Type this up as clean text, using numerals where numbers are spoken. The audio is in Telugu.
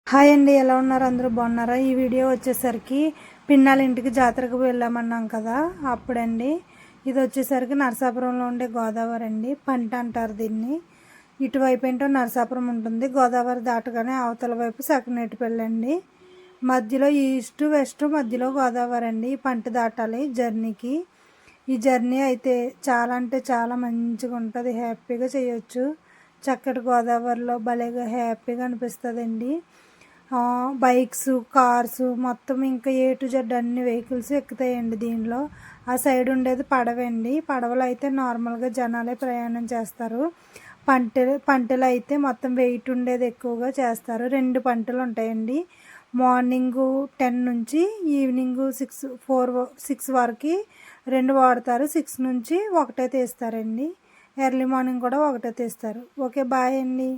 హాయ్ అండి, ఎలా ఉన్నారు? అందరూ బాగున్నారా? ఈ వీడియో వచ్చేసరికి పిన్నాల ఇంటికి జాతరకు వెళ్ళామన్నాం కదా, అప్పుడండి. ఇది వచ్చేసరికి నరసాపురంలో ఉండే గోదావరి అండి. పంట అంటారు దీన్ని. ఇటువైపు ఏంటో నరసాపురం ఉంటుంది. గోదావరి దాటగానే అవతల వైపు సకినేటిపల్లి అండి. మధ్యలో ఈస్ట్ వెస్ట్ మధ్యలో గోదావరి అండి. ఈ పంట దాటాలి జర్నీకి. ఈ జర్నీ అయితే చాలా అంటే చాలా మంచిగా ఉంటుంది. హ్యాపీగా చేయొచ్చు. చక్కటి గోదావరిలో భలేగా హ్యాపీగా అనిపిస్తుందండి. బైక్స్, కార్స్ మొత్తం ఇంకా ఏ టు జెడ్ అన్ని వెహికల్స్ ఎక్కుతాయండి దీనిలో. ఆ సైడ్ ఉండేది పడవండి. పడవలు అయితే నార్మల్గా జనాలే ప్రయాణం చేస్తారు. పంటలు అయితే మొత్తం వెయిట్ ఉండేది ఎక్కువగా చేస్తారు. 2 పంటలు ఉంటాయండి. మార్నింగ్ 10 నుంచి ఈవినింగ్ 6 వరకు 2 వాడతారు. 6 నుంచి ఒకటే తీస్తారండి. ఎర్లీ మార్నింగ్ కూడా ఒకటే తీస్తారు. ఓకే, బాయ్ అండి.